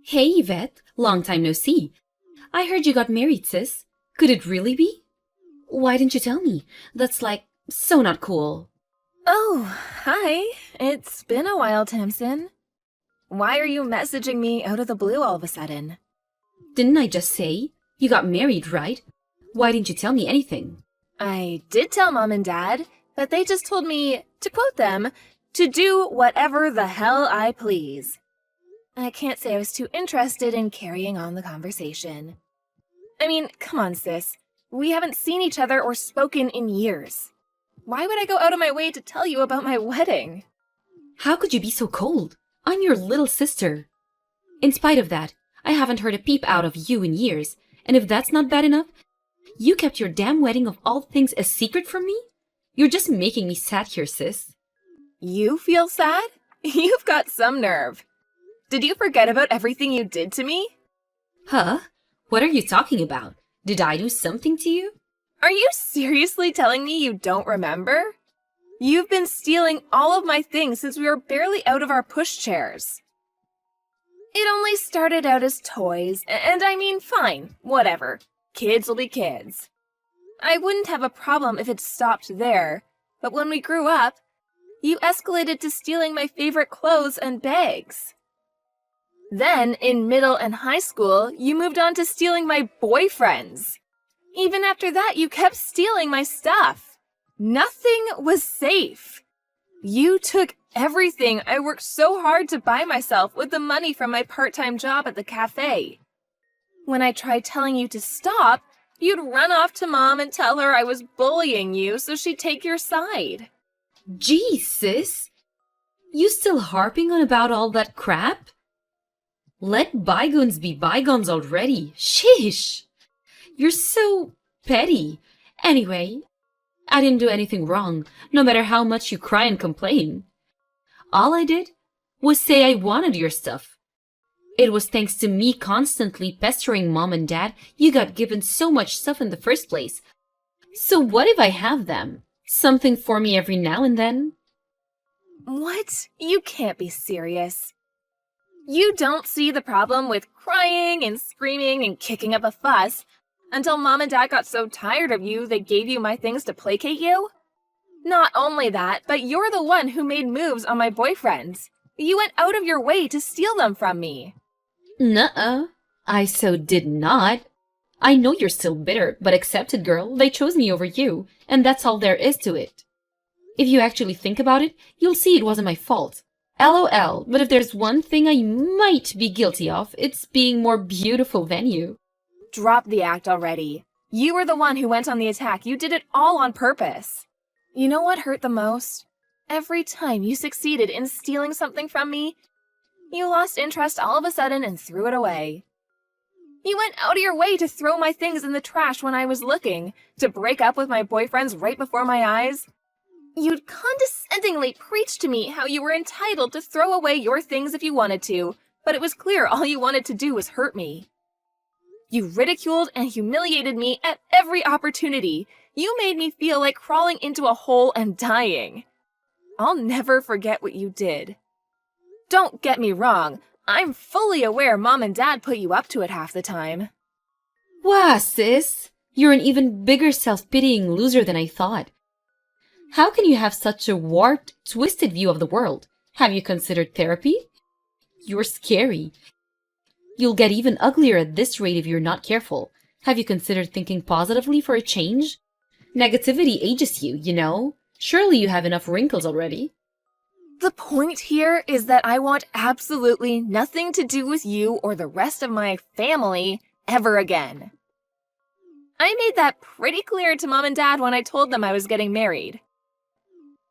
Hey, Yvette, long time no see. I heard you got married, sis. Could it really be? Why didn't you tell me? That's so not cool. Oh, hi. It's been a while, Tamsin. Why are you messaging me out of the blue all of a sudden? Didn't I just say? You got married, right? Why didn't you tell me anything? I did tell Mom and Dad, but they just told me, to quote them, to do whatever the hell I please. I can't say I was too interested in carrying on the conversation. I mean, come on, sis. We haven't seen each other or spoken in years. Why would I go out of my way to tell you about my wedding? How could you be so cold? I'm your little sister. In spite of that, I haven't heard a peep out of you in years, and if that's not bad enough, you kept your damn wedding of all things a secret from me? You're just making me sad here, sis. You feel sad? You've got some nerve. Did you forget about everything you did to me? Huh? What are you talking about? Did I do something to you? Are you seriously telling me you don't remember? You've been stealing all of my things since we were barely out of our pushchairs. It only started out as toys, and I mean, fine, whatever. Kids will be kids. I wouldn't have a problem if it stopped there, but when we grew up, you escalated to stealing my favorite clothes and bags. Then, in middle and high school, you moved on to stealing my boyfriends. Even after that, you kept stealing my stuff. Nothing was safe. You took everything I worked so hard to buy myself with the money from my part-time job at the cafe. When I tried telling you to stop, you'd run off to Mom and tell her I was bullying you so she'd take your side. Gee, sis. You still harping on about all that crap? Let bygones be bygones already. Sheesh. You're so petty. Anyway, I didn't do anything wrong, no matter how much you cry and complain. All I did was say I wanted your stuff. It was thanks to me constantly pestering Mom and Dad you got given so much stuff in the first place. So what if I have them? Something for me every now and then? What? You can't be serious. You don't see the problem with crying and screaming and kicking up a fuss until Mom and Dad got so tired of you they gave you my things to placate you? Not only that, but you're the one who made moves on my boyfriends. You went out of your way to steal them from me. Nuh-uh. I so did not. I know you're still bitter, but accept it, girl. They chose me over you, and that's all there is to it. If you actually think about it, you'll see it wasn't my fault. LOL, but if there's one thing I might be guilty of, it's being more beautiful than you. Drop the act already. You were the one who went on the attack. You did it all on purpose. You know what hurt the most? Every time you succeeded in stealing something from me, you lost interest all of a sudden and threw it away. You went out of your way to throw my things in the trash when I was looking, to break up with my boyfriends right before my eyes. You'd condescendingly preach to me how you were entitled to throw away your things if you wanted to, but it was clear all you wanted to do was hurt me. You ridiculed and humiliated me at every opportunity. You made me feel like crawling into a hole and dying. I'll never forget what you did. Don't get me wrong, I'm fully aware Mom and Dad put you up to it half the time. Wow, sis. You're an even bigger self-pitying loser than I thought. How can you have such a warped, twisted view of the world? Have you considered therapy? You're scary. You'll get even uglier at this rate if you're not careful. Have you considered thinking positively for a change? Negativity ages you, you know. Surely you have enough wrinkles already. The point here is that I want absolutely nothing to do with you or the rest of my family ever again. I made that pretty clear to Mom and Dad when I told them I was getting married.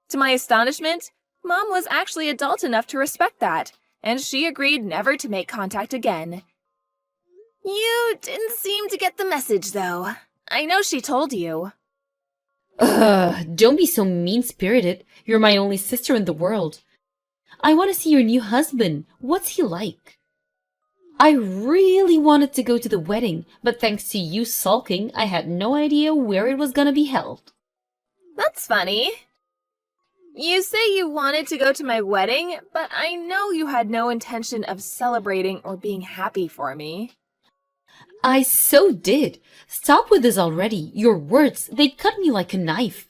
To my astonishment, Mom was actually adult enough to respect that, and she agreed never to make contact again. You didn't seem to get the message, though. I know she told you. Ugh, don't be so mean-spirited. You're my only sister in the world. I want to see your new husband. What's he like? I really wanted to go to the wedding, but thanks to you sulking, I had no idea where it was gonna be held. That's funny. You say you wanted to go to my wedding, but I know you had no intention of celebrating or being happy for me. I so did. Stop with this already. Your words, they cut me like a knife.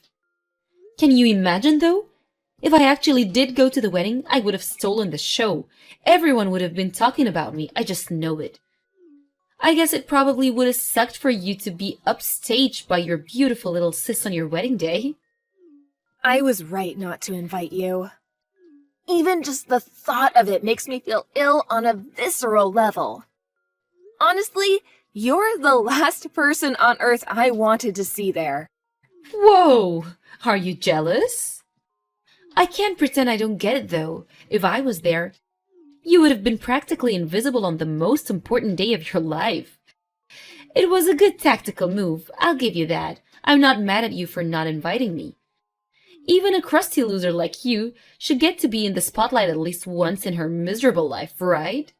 Can you imagine, though? If I actually did go to the wedding, I would have stolen the show. Everyone would have been talking about me. I just know it. I guess it probably would have sucked for you to be upstaged by your beautiful little sis on your wedding day. I was right not to invite you. Even just the thought of it makes me feel ill on a visceral level. Honestly, you're the last person on Earth I wanted to see there. Whoa! Are you jealous? I can't pretend I don't get it, though. If I was there, you would have been practically invisible on the most important day of your life. It was a good tactical move, I'll give you that. I'm not mad at you for not inviting me. Even a crusty loser like you should get to be in the spotlight at least once in her miserable life, right?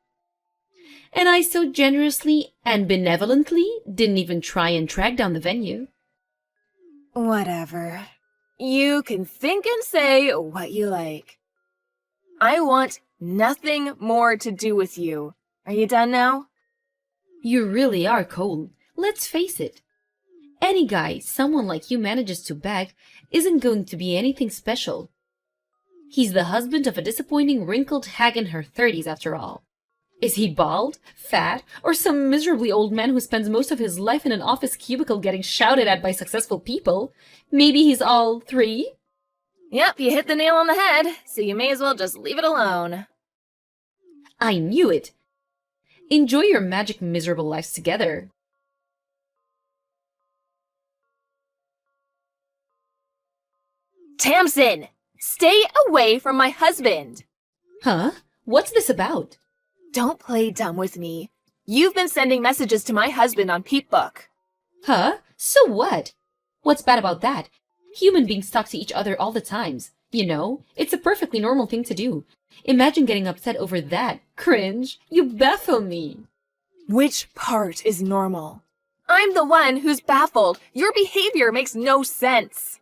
And I so generously and benevolently didn't even try and track down the venue. Whatever. You can think and say what you like. I want nothing more to do with you. Are you done now? You really are cold. Let's face it. Any guy someone like you manages to bag isn't going to be anything special. He's the husband of a disappointing wrinkled hag in her 30s after all. Is he bald, fat, or some miserably old man who spends most of his life in an office cubicle getting shouted at by successful people? Maybe he's all three? Yep, you hit the nail on the head, so you may as well just leave it alone. I knew it. Enjoy your magic miserable lives together. Tamsin! Stay away from my husband! Huh? What's this about? Don't play dumb with me. You've been sending messages to my husband on Peepbook. Huh? So what? What's bad about that? Human beings talk to each other all the times. You know, it's a perfectly normal thing to do. Imagine getting upset over that. Cringe. You baffle me. Which part is normal? I'm the one who's baffled. Your behavior makes no sense.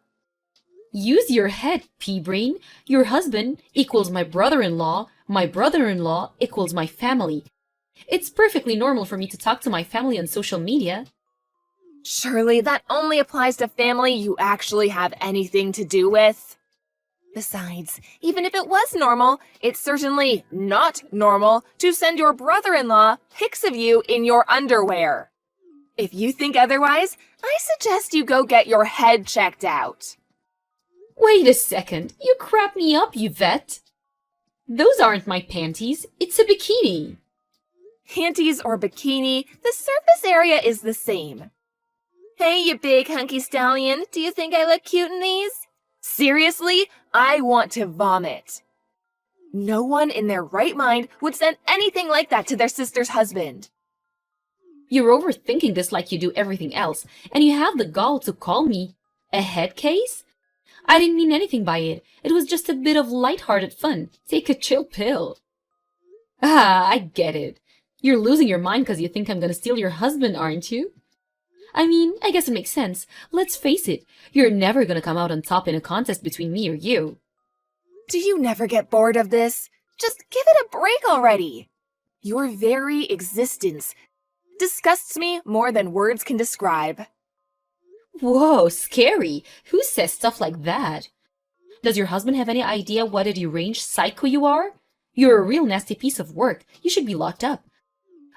Use your head, pea-brain. Your husband equals my brother-in-law. My brother-in-law equals my family. It's perfectly normal for me to talk to my family on social media. Surely that only applies to family you actually have anything to do with. Besides, even if it was normal, it's certainly not normal to send your brother-in-law pics of you in your underwear. If you think otherwise, I suggest you go get your head checked out. Wait a second. You crap me up, you vet. Those aren't my panties. It's a bikini. Panties or bikini, the surface area is the same. Hey, you big hunky stallion, do you think I look cute in these? Seriously, I want to vomit. No one in their right mind would send anything like that to their sister's husband. You're overthinking this like you do everything else, and you have the gall to call me a head case? I didn't mean anything by it. It was just a bit of light-hearted fun. Take a chill pill. Ah, I get it. You're losing your mind because you think I'm gonna steal your husband, aren't you? I mean, I guess it makes sense. Let's face it, you're never gonna come out on top in a contest between me or you. Do you never get bored of this? Just give it a break already. Your very existence disgusts me more than words can describe. Whoa, scary. Who says stuff like that? Does your husband have any idea what a deranged psycho you are? You're a real nasty piece of work. You should be locked up.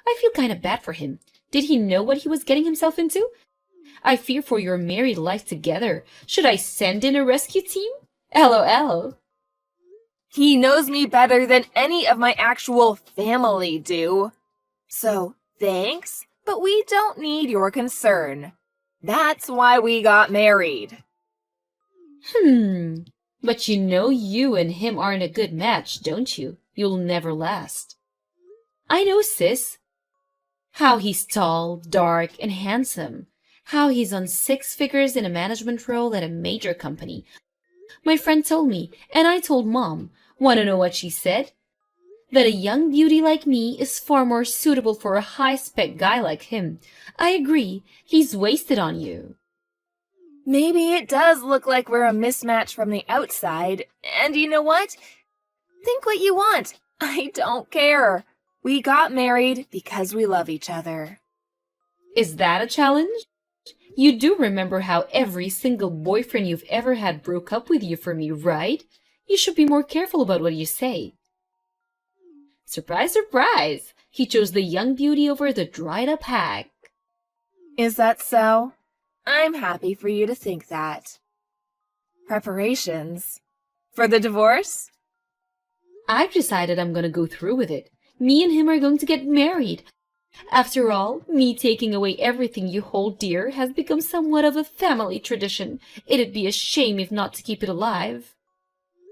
I feel kind of bad for him. Did he know what he was getting himself into? I fear for your married life together. Should I send in a rescue team? LOL. He knows me better than any of my actual family do. So, thanks, but we don't need your concern. That's why we got married. But you know you and him aren't a good match, don't you? You'll never last. I know, sis. How he's tall, dark, and handsome. How he's on 6 figures in a management role at a major company. My friend told me, and I told Mom. Want to know what she said? That a young beauty like me is far more suitable for a high-spec guy like him. I agree. He's wasted on you. Maybe it does look like we're a mismatch from the outside, and you know what? Think what you want. I don't care. We got married because we love each other. Is that a challenge? You do remember how every single boyfriend you've ever had broke up with you for me, right? You should be more careful about what you say. Surprise, surprise! He chose the young beauty over the dried-up hag. Is that so? I'm happy for you to think that. Preparations? For the divorce? I've decided I'm gonna go through with it. Me and him are going to get married. After all, me taking away everything you hold dear has become somewhat of a family tradition. It'd be a shame if not to keep it alive.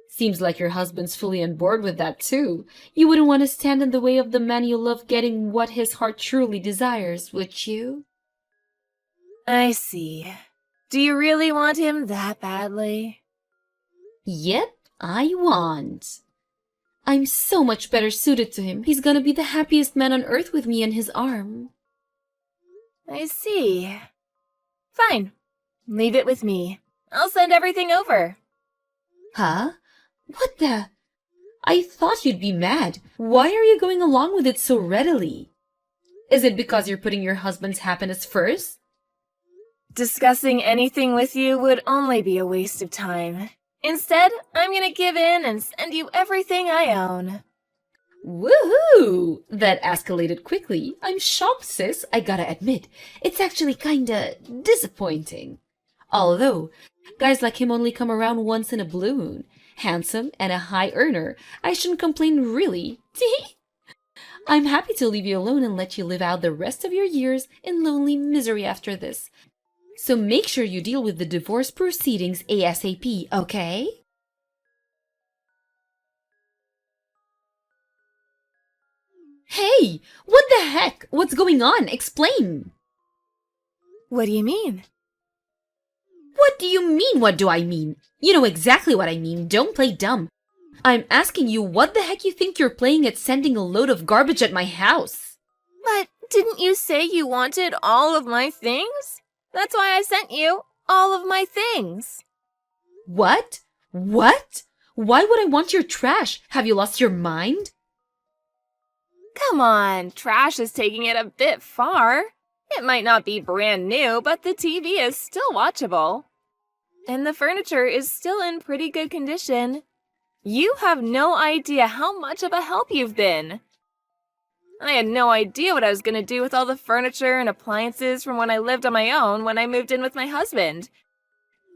Seems like your husband's fully on board with that too. You wouldn't want to stand in the way of the man you love getting what his heart truly desires, would you? I see. Do you really want him that badly? Yep, I want. I'm so much better suited to him. He's gonna be the happiest man on earth with me in his arm. I see. Fine. Leave it with me. I'll send everything over. Huh? What the? I thought you'd be mad. Why are you going along with it so readily? Is it because you're putting your husband's happiness first? Discussing anything with you would only be a waste of time. Instead, I'm gonna give in and send you everything I own. Woohoo! That escalated quickly. I'm shocked, sis, I gotta admit. It's actually kinda disappointing. Although, guys like him only come around once in a blue moon. Handsome and a high earner. I shouldn't complain, really. Tee. I'm happy to leave you alone and let you live out the rest of your years in lonely misery after this. So make sure you deal with the divorce proceedings ASAP, okay? Hey! What the heck? What's going on? Explain! What do you mean? What do you mean, what do I mean? You know exactly what I mean, don't play dumb. I'm asking you what the heck you think you're playing at sending a load of garbage at my house? But didn't you say you wanted all of my things? That's why I sent you all of my things. What? What? Why would I want your trash? Have you lost your mind? Come on, trash is taking it a bit far. It might not be brand new, but the TV is still watchable. And the furniture is still in pretty good condition. You have no idea how much of a help you've been. I had no idea what I was going to do with all the furniture and appliances from when I lived on my own when I moved in with my husband.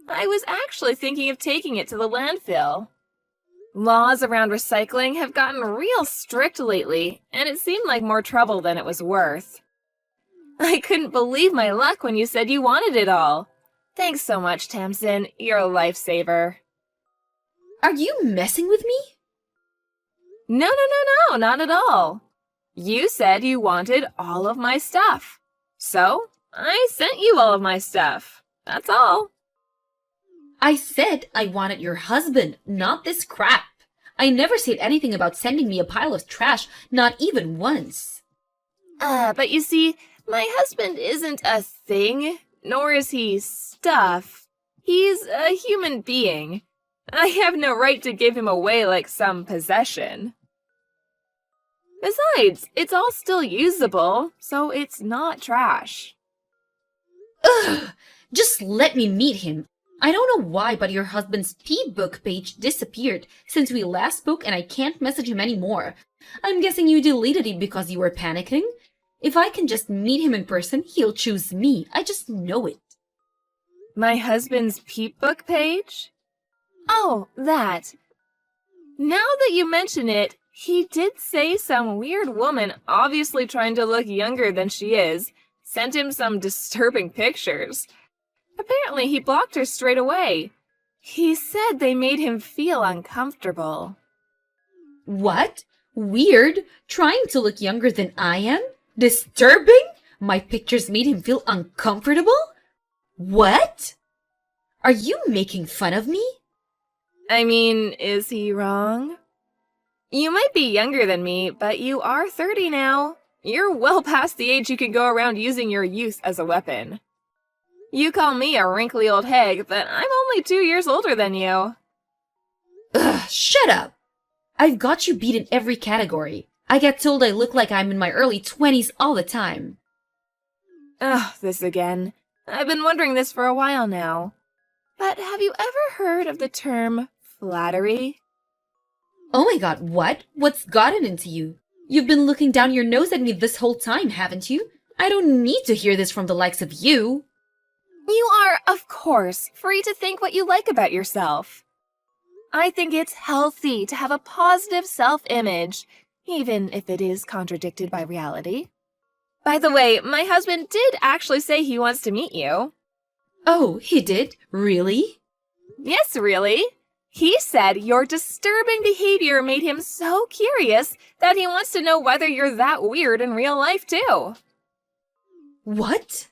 I was actually thinking of taking it to the landfill. Laws around recycling have gotten real strict lately, and it seemed like more trouble than it was worth. I couldn't believe my luck when you said you wanted it all. Thanks so much, Tamsin. You're a lifesaver. Are you messing with me? No, not at all. You said you wanted all of my stuff. So, I sent you all of my stuff. That's all. I said I wanted your husband, not this crap. I never said anything about sending me a pile of trash, not even once. But you see, my husband isn't a thing, nor is he stuff. He's a human being. I have no right to give him away like some possession. Besides, it's all still usable, so it's not trash. Ugh! Just let me meet him. I don't know why, but your husband's P-book page disappeared since we last spoke and I can't message him anymore. I'm guessing you deleted it because you were panicking? If I can just meet him in person, he'll choose me. I just know it. My husband's Peep-book page? Oh, that. Now that you mention it, he did say some weird woman, obviously trying to look younger than she is, sent him some disturbing pictures. Apparently, he blocked her straight away. He said they made him feel uncomfortable. What? Weird? Trying to look younger than I am? Disturbing? My pictures made him feel uncomfortable? What? Are you making fun of me? I mean, is he wrong? You might be younger than me, but you are 30 now. You're well past the age you can go around using your youth as a weapon. You call me a wrinkly old hag, but I'm only 2 years older than you. Ugh, shut up! I've got you beat in every category. I get told I look like I'm in my early 20s all the time. Ugh, this again. I've been wondering this for a while now. But have you ever heard of the term flattery? Oh my god, what? What's gotten into you? You've been looking down your nose at me this whole time, haven't you? I don't need to hear this from the likes of you. You are, of course, free to think what you like about yourself. I think it's healthy to have a positive self-image, even if it is contradicted by reality. By the way, my husband did actually say he wants to meet you. Oh, he did? Really? Yes, really. He said your disturbing behavior made him so curious that he wants to know whether you're that weird in real life, too. What?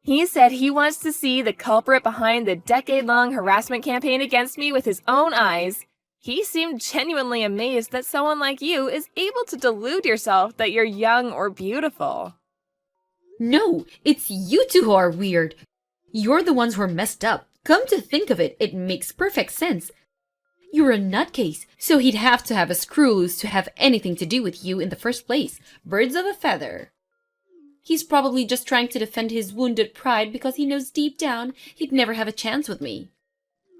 He said he wants to see the culprit behind the decade-long harassment campaign against me with his own eyes. He seemed genuinely amazed that someone like you is able to delude yourself that you're young or beautiful. No, it's you two who are weird. You're the ones who are messed up. Come to think of it, it makes perfect sense. You're a nutcase, so he'd have to have a screw loose to have anything to do with you in the first place. Birds of a feather. He's probably just trying to defend his wounded pride because he knows deep down he'd never have a chance with me.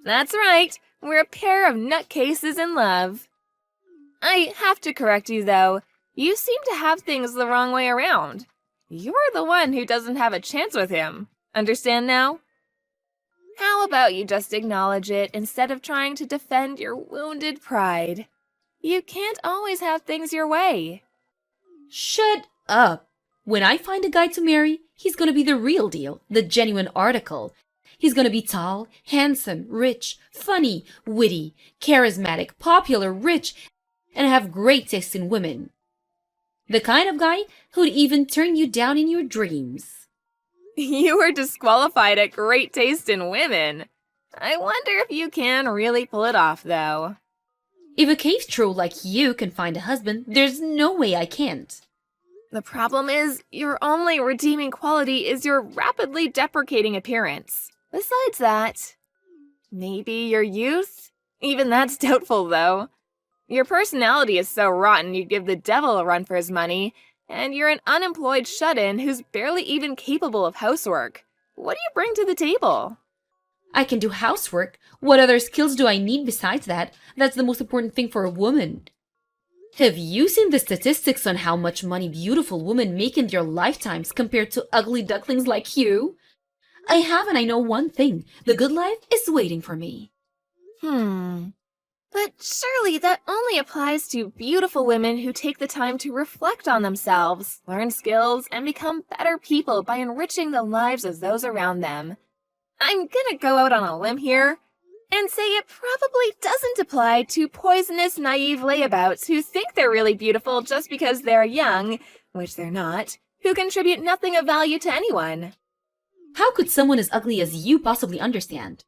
That's right. We're a pair of nutcases in love. I have to correct you, though. You seem to have things the wrong way around. You're the one who doesn't have a chance with him. Understand now? How about you just acknowledge it instead of trying to defend your wounded pride? You can't always have things your way. Shut up. When I find a guy to marry, he's gonna be the real deal, the genuine article. He's gonna be tall, handsome, rich, funny, witty, charismatic, popular, rich, and have great taste in women. The kind of guy who'd even turn you down in your dreams. You were disqualified at great taste in women. I wonder if you can really pull it off, though. If a cave troll like you can find a husband, there's no way I can't. The problem is, your only redeeming quality is your rapidly deprecating appearance. Besides that, maybe your youth? Even that's doubtful, though. Your personality is so rotten you'd give the devil a run for his money, and you're an unemployed shut-in who's barely even capable of housework. What do you bring to the table? I can do housework. What other skills do I need besides that? That's the most important thing for a woman. Have you seen the statistics on how much money beautiful women make in their lifetimes compared to ugly ducklings like you? I have, and I know one thing. The good life is waiting for me. But surely that only applies to beautiful women who take the time to reflect on themselves, learn skills, and become better people by enriching the lives of those around them. I'm gonna go out on a limb here and say it probably doesn't apply to poisonous, naive layabouts who think they're really beautiful just because they're young, which they're not, who contribute nothing of value to anyone. How could someone as ugly as you possibly understand?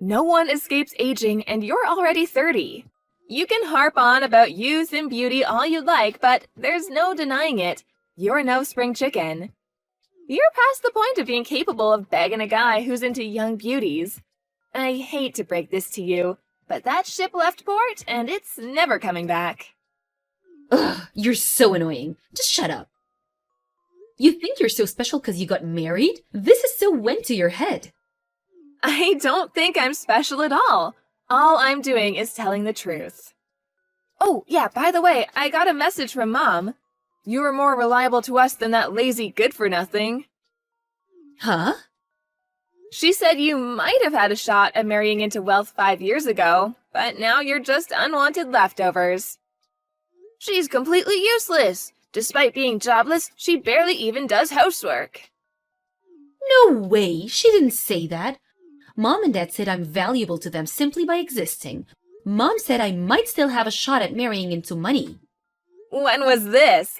No one escapes aging, and you're already 30. You can harp on about youth and beauty all you like, but there's no denying it. You're no spring chicken. You're past the point of being capable of begging a guy who's into young beauties. I hate to break this to you, but that ship left port, and it's never coming back. Ugh, you're so annoying. Just shut up. You think you're so special because you got married? This is so went to your head. I don't think I'm special at all. All I'm doing is telling the truth. Oh, yeah, by the way, I got a message from Mom. You were more reliable to us than that lazy good-for-nothing. Huh? She said you might have had a shot at marrying into wealth 5 years ago, but now you're just unwanted leftovers. She's completely useless. Despite being jobless, she barely even does housework. No way, she didn't say that. Mom and Dad said I'm valuable to them simply by existing. Mom said I might still have a shot at marrying into money. When was this?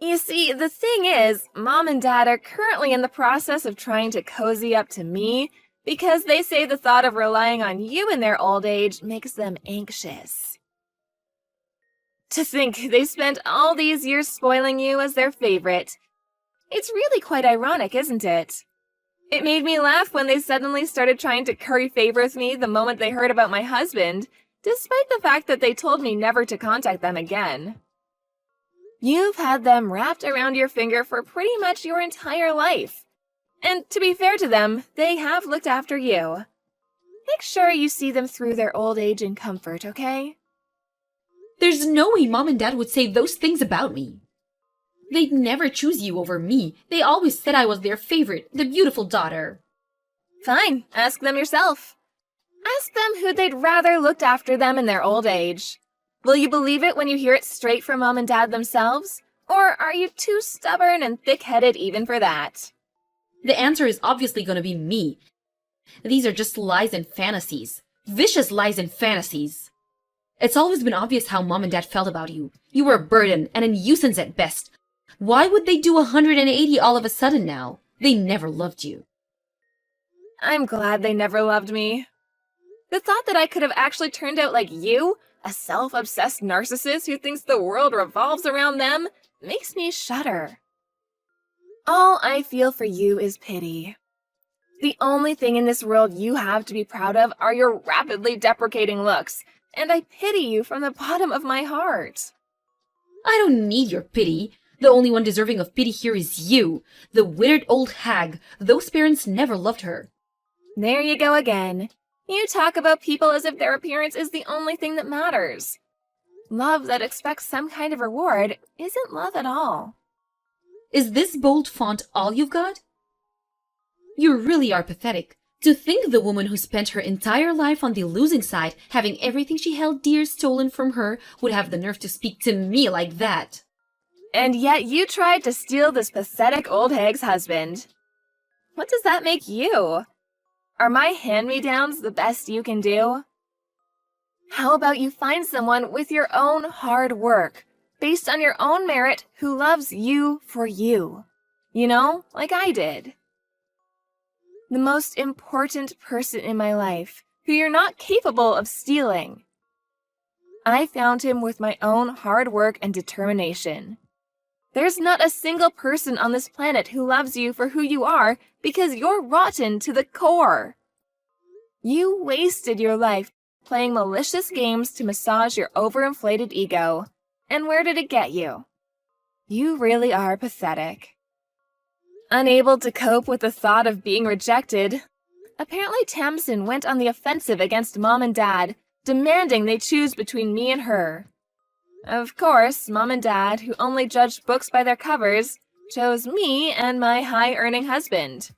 You see, the thing is, Mom and Dad are currently in the process of trying to cozy up to me because they say the thought of relying on you in their old age makes them anxious. To think they spent all these years spoiling you as their favorite. It's really quite ironic, isn't it? It made me laugh when they suddenly started trying to curry favor with me the moment they heard about my husband, despite the fact that they told me never to contact them again. You've had them wrapped around your finger for pretty much your entire life. And to be fair to them, they have looked after you. Make sure you see them through their old age in comfort, okay? There's no way Mom and Dad would say those things about me. They'd never choose you over me. They always said I was their favorite, the beautiful daughter. Fine, ask them yourself. Ask them who they'd rather looked after them in their old age. Will you believe it when you hear it straight from Mom and Dad themselves? Or are you too stubborn and thick-headed even for that? The answer is obviously going to be me. These are just lies and fantasies. Vicious lies and fantasies. It's always been obvious how Mom and Dad felt about you. You were a burden and a nuisance at best. Why would they do 180 all of a sudden now? They never loved you. I'm glad they never loved me. The thought that I could have actually turned out like you, a self-obsessed narcissist who thinks the world revolves around them, makes me shudder. All I feel for you is pity. The only thing in this world you have to be proud of are your rapidly deprecating looks, and I pity you from the bottom of my heart. I don't need your pity. The only one deserving of pity here is you, the withered old hag. Those parents never loved her. There you go again. You talk about people as if their appearance is the only thing that matters. Love that expects some kind of reward isn't love at all. Is this bold font all you've got? You really are pathetic. To think the woman who spent her entire life on the losing side, having everything she held dear stolen from her, would have the nerve to speak to me like that. And yet you tried to steal this pathetic old hag's husband. What does that make you? Are my hand-me-downs the best you can do? How about you find someone with your own hard work, based on your own merit, who loves you for you? You know, like I did. The most important person in my life, who you're not capable of stealing. I found him with my own hard work and determination. There's not a single person on this planet who loves you for who you are because you're rotten to the core. You wasted your life playing malicious games to massage your overinflated ego. And where did it get you? You really are pathetic. Unable to cope with the thought of being rejected, apparently Tamsin went on the offensive against Mom and Dad, demanding they choose between me and her. Of course, Mom and Dad, who only judged books by their covers, chose me and my high-earning husband.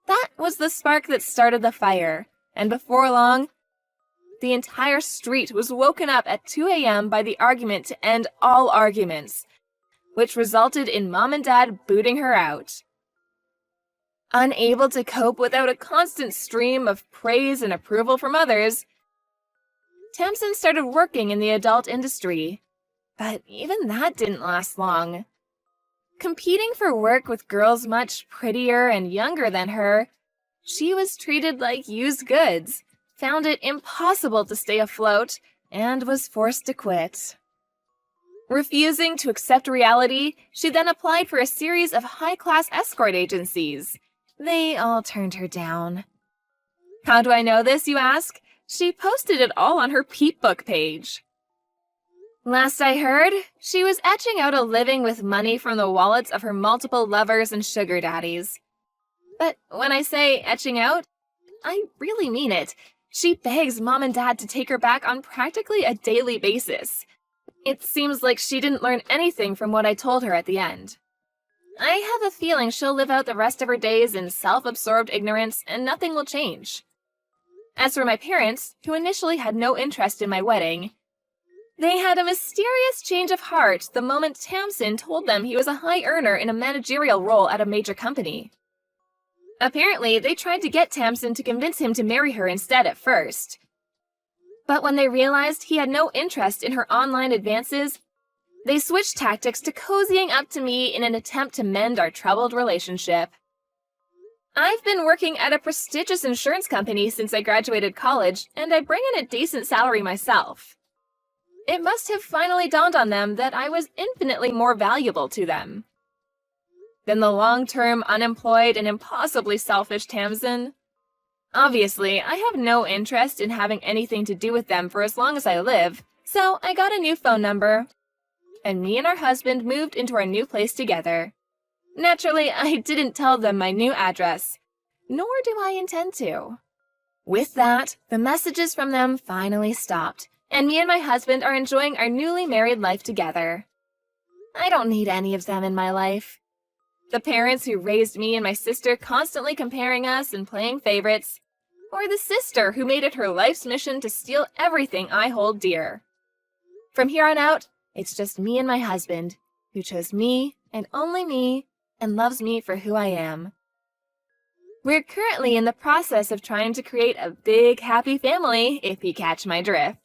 That was the spark that started the fire, and before long, the entire street was woken up at 2 a.m. by the argument to end all arguments, which resulted in Mom and Dad booting her out. Unable to cope without a constant stream of praise and approval from others, Tamsin started working in the adult industry. But even that didn't last long. Competing for work with girls much prettier and younger than her, she was treated like used goods, found it impossible to stay afloat, and was forced to quit. Refusing to accept reality, she then applied for a series of high-class escort agencies. They all turned her down. How do I know this, you ask? She posted it all on her Peep Book page. Last I heard, she was etching out a living with money from the wallets of her multiple lovers and sugar daddies. But when I say etching out, I really mean it. She begs Mom and Dad to take her back on practically a daily basis. It seems like she didn't learn anything from what I told her at the end. I have a feeling she'll live out the rest of her days in self-absorbed ignorance and nothing will change. As for my parents, who initially had no interest in my wedding, they had a mysterious change of heart the moment Tamsin told them he was a high earner in a managerial role at a major company. Apparently, they tried to get Tamsin to convince him to marry her instead at first. But when they realized he had no interest in her online advances, they switched tactics to cozying up to me in an attempt to mend our troubled relationship. I've been working at a prestigious insurance company since I graduated college, and I bring in a decent salary myself. It must have finally dawned on them that I was infinitely more valuable to them. than the long-term, unemployed, and impossibly selfish Tamsin. Obviously, I have no interest in having anything to do with them for as long as I live, so I got a new phone number. And me and our husband moved into our new place together. Naturally, I didn't tell them my new address, nor do I intend to. With that, the messages from them finally stopped, and me and my husband are enjoying our newly married life together. I don't need any of them in my life. The parents who raised me and my sister constantly comparing us and playing favorites, or the sister who made it her life's mission to steal everything I hold dear. From here on out, it's just me and my husband, who chose me and only me, and loves me for who I am. We're currently in the process of trying to create a big, happy family, if you catch my drift.